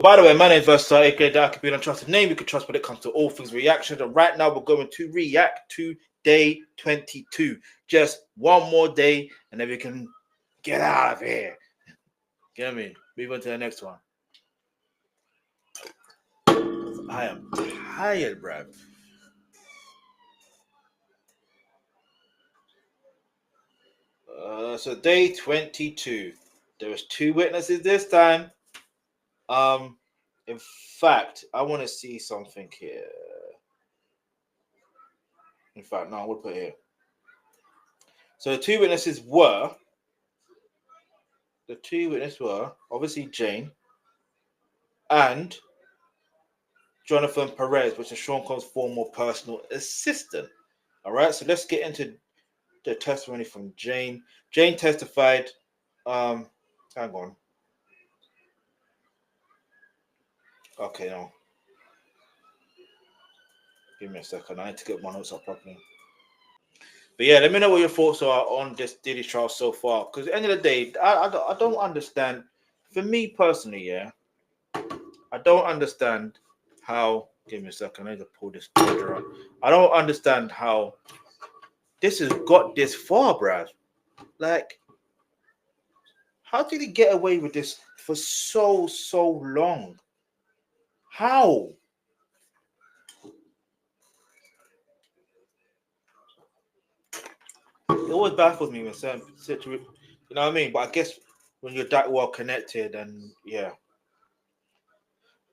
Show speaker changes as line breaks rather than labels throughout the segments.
By the way, my name is Versatile, aka the Alkebulan trusted name you can trust when it comes to all things reaction. And right now we're going to react to day 22. Just one more day, and then we can get out of here. Get me? Move on to the next one. I am tired, bruv. So day 22. There was 2 witnesses this time. In fact, I want to see something here. In fact, no, I would put it here. So the 2 witnesses were obviously Jane and Jonathan Perez, which is Sean Combs' former personal assistant. All right, so let's get into the testimony from Jane. Jane testified. Hang on. Okay, no. Give me a second. I need to get my notes up properly. But yeah, let me know what your thoughts are on this Diddy trial so far. Because at the end of the day, I don't understand. For me personally, yeah, I don't understand how. Give me a second. I need to pull this charger up. I don't understand how this has got this far, bruv. Like, how did he get away with this for so long? How? It always baffles me when certain situations, you know what I mean? But I guess when you're that well connected, and yeah.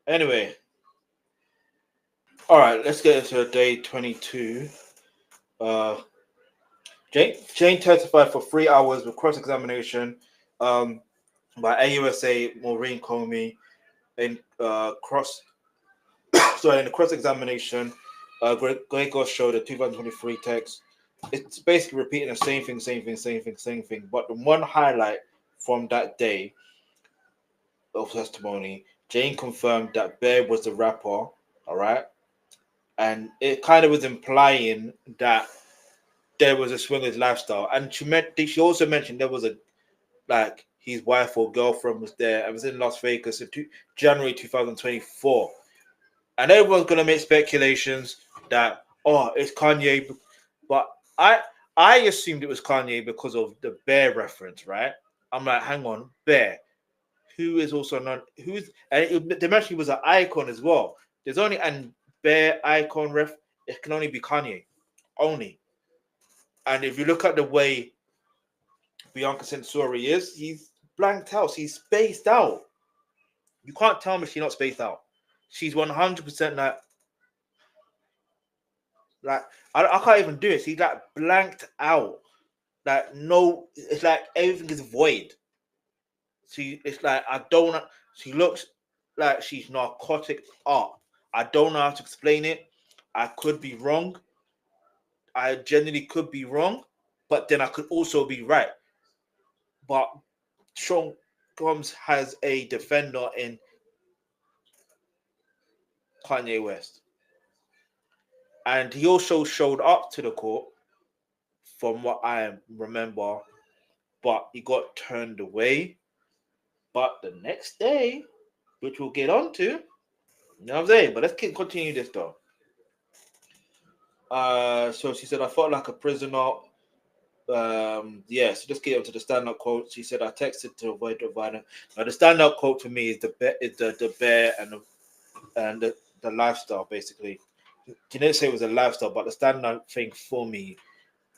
Anyway, all right, let's get into day 22. Jane testified for 3 hours with cross-examination by AUSA Maureen Comey in the cross-examination. Greco showed the 2023 text. It's basically repeating the same thing. But the one highlight from that day of testimony, Jane confirmed that Bear was the rapper, all right? And it kind of was implying that there was a swingers lifestyle. And she also mentioned there was his wife or girlfriend was there. I was in Las Vegas in January 2024. And everyone's going to make speculations that, oh, it's Kanye. But I assumed it was Kanye because of the Bear reference, right? I'm like, hang on, Bear, who is also not, they mentioned he was an icon as well. There's only an Bear icon ref, it can only be Kanye. Only. And if you look at the way Bianca Censori is, he's blanked out. He's spaced out. You can't tell me she's not spaced out. She's 100% like I can't even do it. She's like blanked out. Like no, it's like everything is void. It's like she looks like she's narcotic art. I don't know how to explain it. I could be wrong. I genuinely could be wrong, but then I could also be right. But Sean Combs has a defender in Kanye West. And he also showed up to the court, from what I remember, but he got turned away. But the next day, which we'll get on to, you know what I'm saying? But let's continue this though. So she said, I felt like a prisoner. So let's get onto the standout quote. She said, I texted to avoid the violence. Now the standout quote for me is the bear and the lifestyle, basically. She didn't say it was a lifestyle, but the standout thing for me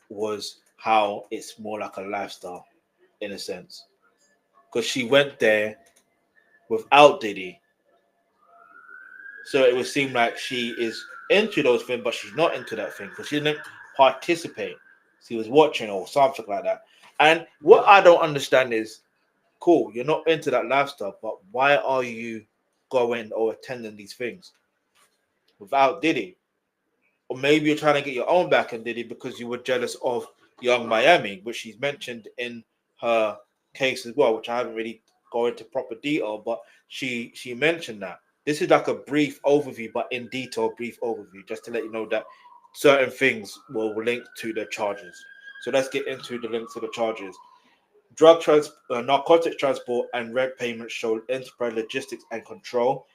was how it's more like a lifestyle in a sense. Because she went there without Diddy. So it would seem like she is into those things, but she's not into that thing because she didn't participate. She was watching or something like that. And what I don't understand is, cool, you're not into that lifestyle, but why are you going or attending these things without Diddy? Or maybe you're trying to get your own back on Diddy because you were jealous of Young Miami, which she's mentioned in her case as well, which I haven't really gone into proper detail, but she mentioned that. This is like a brief overview, but in detail, brief overview, just to let you know that certain things will link to the charges. So let's get into the link to the charges. narcotic transport and rent payment showed enterprise logistics and control.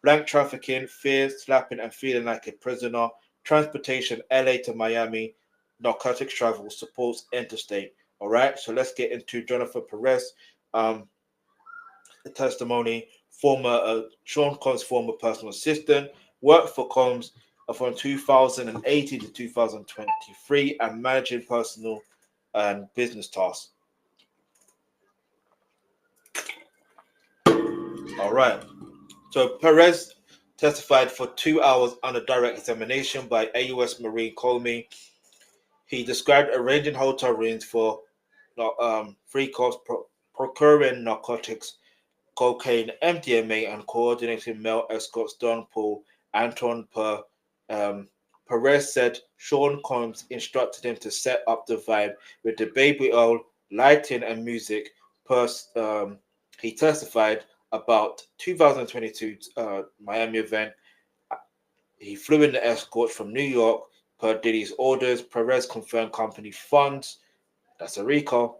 Blank trafficking, fear, slapping, and feeling like a prisoner. Transportation, LA to Miami. Narcotics travel supports interstate. All right, so let's get into Jonathan Perez. The testimony. Sean Combs' former personal assistant, worked for Combs from 2018 to 2023 and managing personal and business tasks. All right. So Perez testified for 2 hours under direct examination by AUS Marine Comey. He described arranging hotel rooms for free cost procuring narcotics, cocaine, MDMA, and coordinating male escorts. Don Paul Anton Perez said Sean Combs instructed him to set up the vibe with the baby oil, lighting, and music. He testified about 2022 Miami event. He flew in the escort from New York per Diddy's orders. Perez confirmed company funds, that's a RICO,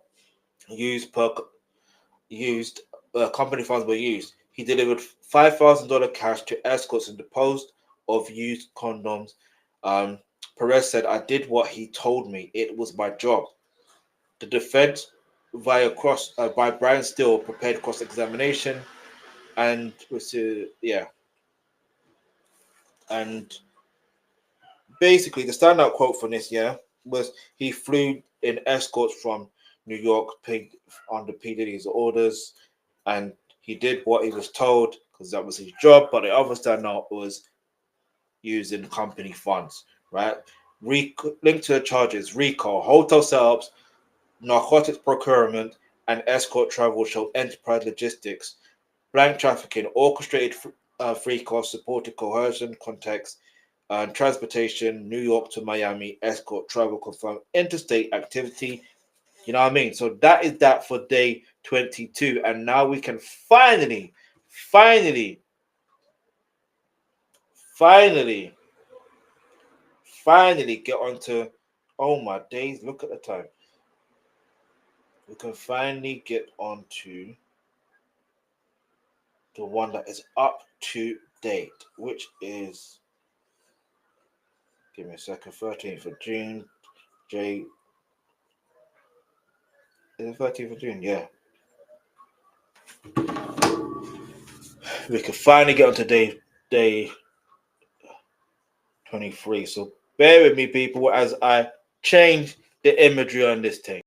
company funds were used. He delivered $5,000 cash to escorts and disposed of used condoms. Perez said, "I did what he told me. It was my job." The defense, by Brian Steele, prepared cross-examination, and and basically the standout quote from this was he flew in escorts from New York under P. Diddy's orders, and he did what he was told because that was his job. But the other standout was using company funds, right? Linked to the charges: RICO, hotel setups, narcotics procurement, and escort travel show enterprise logistics. Blank trafficking, orchestrated free cost, supported coercion context, and transportation, New York to Miami, escort travel confirmed interstate activity. You know what I mean? So that is that for day 22. And now we can finally get on to, oh my days, look at the time. We can finally get on to the one that is up to date, which is, give me a second, 13th of June. Is it 13th of June? Yeah. We can finally get on to day 23. So bear with me, people, as I change the imagery on this thing.